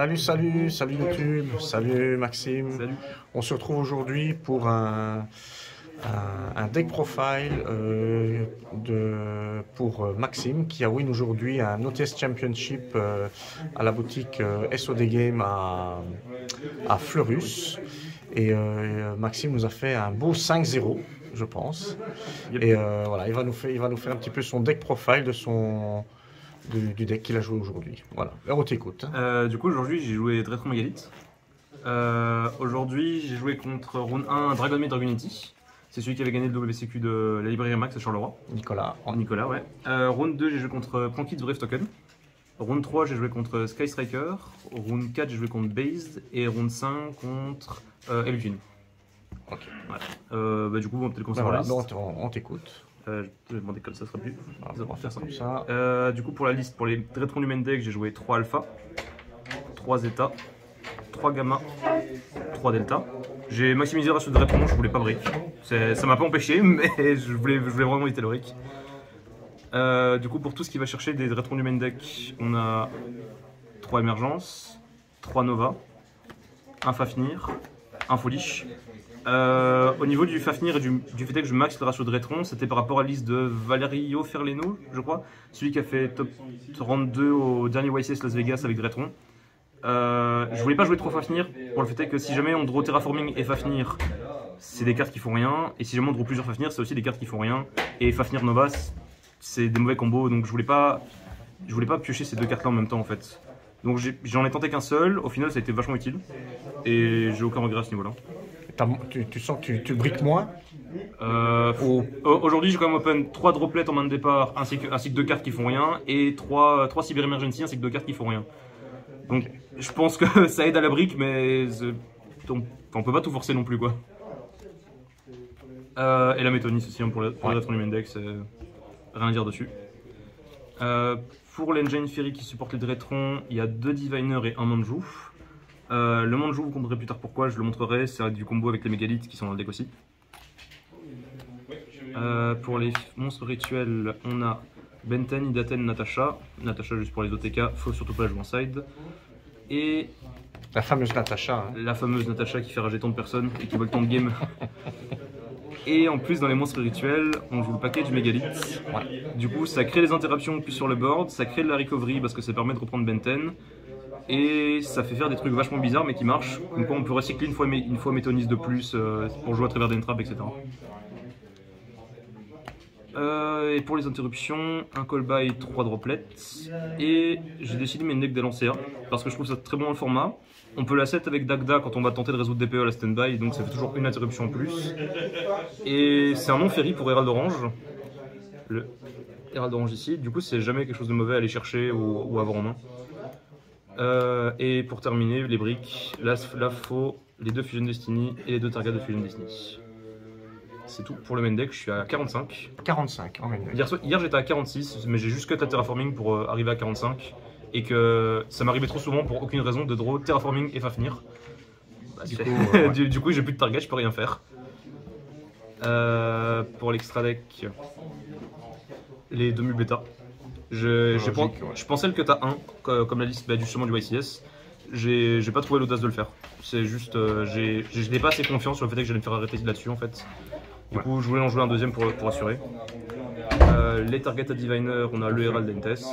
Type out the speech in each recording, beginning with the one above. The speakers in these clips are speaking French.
Salut YouTube, salut Maxime. Salut. On se retrouve aujourd'hui pour un deck profile pour Maxime qui a win aujourd'hui un OTS Championship à la boutique SOD Game à Fleurus. Et Maxime nous a fait un beau 5-0, je pense. Yep. Et voilà, il va nous faire un petit peu son deck profile du deck qu'il a joué aujourd'hui. Voilà, on t'écoute. Du coup, aujourd'hui, j'ai joué Dredtron Megalith. Aujourd'hui, j'ai joué contre Round 1 Dragon Maid Dragonity. C'est celui qui avait gagné le WCQ de la librairie Max à Charleroi. Nicolas, ouais. Round 2, j'ai joué contre Prankit Brave Token. Round 3, j'ai joué contre Sky Striker. Round 4, j'ai joué contre Based. Et Round 5 contre Elvin. Ok. Voilà. Du coup, on peut le Ben conserver. voilà, on t'écoute. Je vais demander comme ça sera plus. On va faire ça comme ça. Du coup, pour la liste, pour les Dredtron du main deck, j'ai joué 3 Alpha, 3 Zeta, 3 Gamma, 3 Delta. J'ai maximisé le ratio de Dredtron, je voulais pas brick. Ça m'a pas empêché, mais je voulais vraiment éviter le brick. Du coup, pour tout ce qui va chercher des Dredtron du main deck, on a 3 Émergences, 3 Nova, 1 Fafnir, 1 Foolish. Au niveau du Fafnir et du fait que je max le ratio de Dredtron, c'était par rapport à la liste de Valerio Ferleno, je crois, celui qui a fait top 32 au dernier YCS Las Vegas avec Dredtron. Je voulais pas jouer trop Fafnir pour le fait que si jamais on draw Terraforming et Fafnir, c'est des cartes qui font rien, et si jamais on draw plusieurs Fafnir, c'est aussi des cartes qui font rien, et Fafnir Nova, c'est des mauvais combos, donc je voulais pas piocher ces deux cartes là en même temps en fait. Donc j'en ai tenté qu'un seul, au final ça a été vachement utile, et j'ai aucun regret à ce niveau là. Tu sens que tu briques moins Aujourd'hui, j'ai quand même open 3 droplets en main de départ, ainsi que 2 cartes qui font rien, et 3 Cyber Emergency, ainsi que 2 cartes qui font rien. Donc, je pense que ça aide à la brique, mais on peut pas tout forcer non plus, quoi. Et la Métonis aussi, hein, pour Dredtron du main deck, c'est rien à dire dessus. Pour l'Engine Fury qui supporte les Dredtron, il y a 2 Diviners et 1 Manju. Le Manju, vous comprendrez plus tard pourquoi, je le montrerai, c'est du combo avec les mégalithes qui sont dans le deck aussi. Pour les monstres rituels, on a Benten, Idaten, Natasha. Natasha juste pour les OTK, faut surtout pas la jouer en side. Et la fameuse Natasha. La fameuse Natasha qui fait rager tant de personnes et qui vole tant de game. Et en plus, dans les monstres rituels, on joue le package mégalithe. Ouais. Du coup, ça crée des interruptions plus sur le board, ça crée de la recovery parce que ça permet de reprendre Benten. Et ça fait faire des trucs vachement bizarres mais qui marchent. Comme quoi on peut recycler une fois Métonis de plus pour jouer à travers des traps, etc. Et pour les interruptions, un call by 3 droplets. Et j'ai décidé de mettre une deck d'Alancea parce que je trouve ça très bon dans le format. On peut la set avec Dagda quand on va tenter de résoudre DPE à la standby, donc ça fait toujours une interruption en plus. Et c'est un non-ferry pour Herald Orange. Le Herald Orange ici, du coup c'est jamais quelque chose de mauvais à aller chercher ou avoir en main. Et pour terminer, les briques, la faux, les 2 Fusion Destiny et les 2 targets de Fusion Destiny. C'est tout pour le main deck, je suis à 45. 45 en main deck. Hier j'étais à 46, mais j'ai juste cut la Terraforming pour arriver à 45. Et que ça m'arrivait trop souvent pour aucune raison de draw Terraforming et Fafnir. Du coup j'ai plus de target, je peux rien faire. Pour l'extra deck, les 2 mules bêta. Je pensais le cut à 1, comme la liste justement du YCS. J'ai pas trouvé l'audace de le faire. C'est juste, je n'ai pas assez confiance sur le fait que j'allais me faire arrêter là-dessus en fait. Du coup, je voulais en jouer un deuxième pour assurer. Les targets à Diviner, on a le Herald Entes.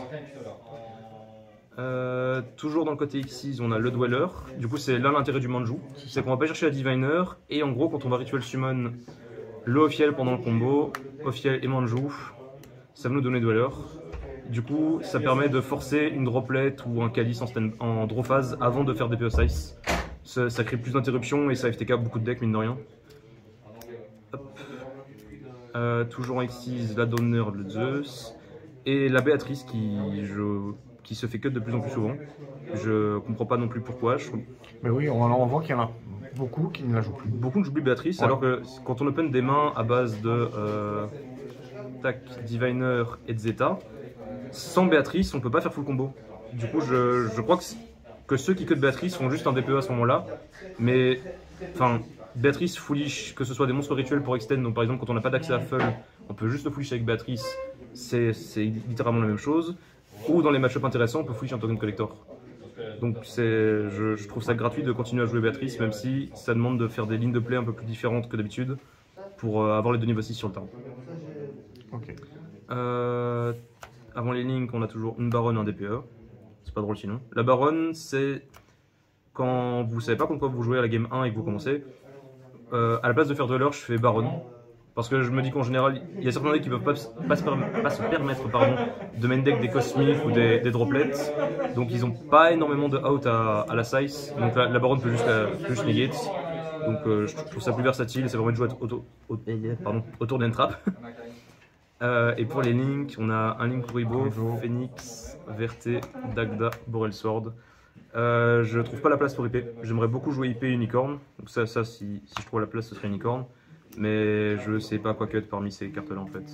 Toujours dans le côté Xyz, on a le Dweller. Du coup, c'est là l'intérêt du Manju. C'est qu'on va pas chercher la Diviner. Et en gros, quand on va rituel summon le Ophiel pendant le combo, Ophiel et Manju, ça va nous donner Dweller. Du coup, ça permet de forcer une droplet ou un calice en draw phase avant de faire des PO Size. Ça crée plus d'interruptions et ça FTK beaucoup de decks, mine de rien. Toujours en Xyz, la Donner, le Zeus. Et la Béatrice qui se fait cut de plus en plus souvent. Je comprends pas non plus pourquoi. Mais oui, on voit qu'il y en a beaucoup qui ne la jouent plus. Beaucoup ne jouent plus Béatrice, ouais. Alors que quand on open des mains à base de Diviner et de Zeta, sans Béatrice, on peut pas faire full combo. Du coup, je crois que ceux qui cut Béatrice font juste un DPE à ce moment-là. Mais, enfin, Béatrice, Foolish, que ce soit des monstres rituels pour extend, donc par exemple, quand on n'a pas d'accès à Full, on peut juste le Foolish avec Béatrice, c'est littéralement la même chose. Ou dans les match-ups intéressants, on peut Foolish un token collector. Donc je trouve ça gratuit de continuer à jouer Béatrice, même si ça demande de faire des lignes de play un peu plus différentes que d'habitude pour avoir les deux niveaux 6 sur le terrain. Ok. Avant les links, on a toujours une baronne, un DPE. C'est pas drôle sinon. La baronne, c'est quand vous savez pas contre quoi vous jouez à la game 1 et que vous commencez. À la place de faire de l'heure, je fais baronne. Parce que je me dis qu'en général, il y a certains decks qui peuvent pas se permettre de main deck des cosmiques ou des droplets. Donc ils ont pas énormément de out à la size. Donc la baronne peut juste negate. Donc je trouve ça plus versatile et ça permet de jouer autour d'une trap. Et pour les links, on a un link Kuriboh, Phoenix, Verté, Dagda, Borel Sword. Je trouve pas la place pour IP. J'aimerais beaucoup jouer IP Unicorn. Donc ça si je trouve la place, ce serait Unicorn. Mais je sais pas quoi cut parmi ces cartes là en fait.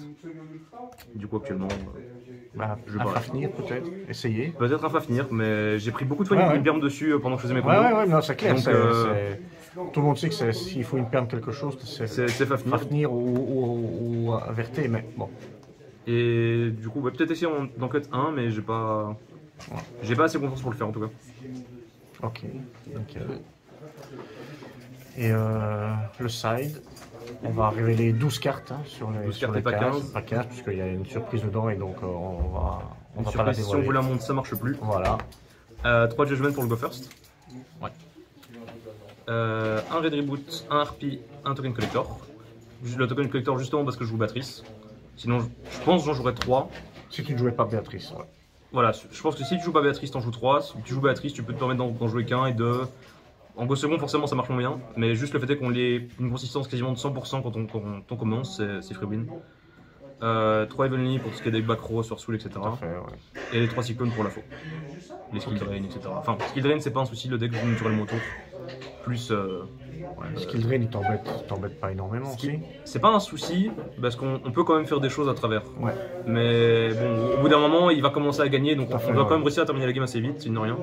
Du coup actuellement je vais pas finir peut-être, essayer. Peut-être un Fafnir, mais j'ai pris beaucoup de fois une perme dessus pendant que je faisais mes combos. Ouais, non, c'est clair. Donc, tout le monde sait que s'il faut une perme quelque chose, c'est Fafnir ou Verté, mais bon. Et du coup, peut-être essayer d'en cut un, mais j'ai pas assez confiance pour le faire en tout cas. Ok. Et le side, on va révéler 12 cartes sur les 12 cartes et pas 15. Pas 15, puisqu'il y a une surprise dedans et donc on va pas la dévoiler. Si on vous la montre, ça marche plus. Voilà. 3 Judgment pour le Go First. Ouais. Un Red Reboot, un Harpie, un Token Collector. Le Token Collector justement parce que je joue Béatrice. Sinon, je pense que j'en jouerais 3. Si tu ne jouais pas Béatrice, ouais. Voilà, je pense que si tu joues pas Béatrice, t'en joues 3. Si tu joues Béatrice, tu peux te permettre d'en jouer qu'un et deux. En Go second, forcément, ça marche moins bien, mais juste le fait est qu'on ait une consistance quasiment de 100% quand on commence, c'est free win. 3 Evenly pour tout ce qui est deck back row, sur soul, etc. Fait, ouais. Et les 3 cyclones pour la faux. Les skill drain, etc. Enfin, skill drain, c'est pas un souci, le deck joue naturellement autour. Plus. Skill drain, il t'embête pas énormément aussi. C'est pas un souci, parce qu'on peut quand même faire des choses à travers. Ouais. Mais bon, au bout d'un moment, il va commencer à gagner, donc on doit quand même réussir à terminer la game assez vite, sinon rien.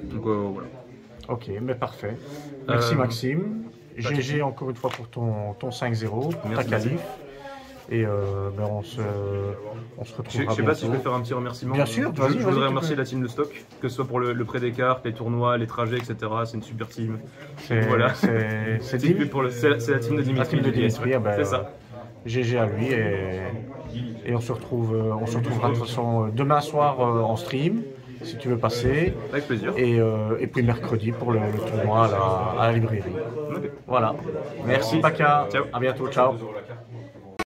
Donc voilà. Ok, mais parfait. Merci Maxime. GG encore une fois pour ton 5-0, ta qualif. Et on se retrouvera. Je sais pas si je peux faire un petit remerciement. Bien sûr, je voudrais remercier la team de stock, que ce soit pour le prêt des cartes, les tournois, les trajets, etc. C'est une super team. Voilà. C'est la team de Dimitri. La team de Dimitri, c'est ça. GG à lui et on se retrouvera de toute façon demain soir en stream. Si tu veux passer. Avec plaisir. Et puis mercredi pour le tournoi à la librairie. Okay. Voilà. Merci Paka. Ciao. À bientôt. Ciao.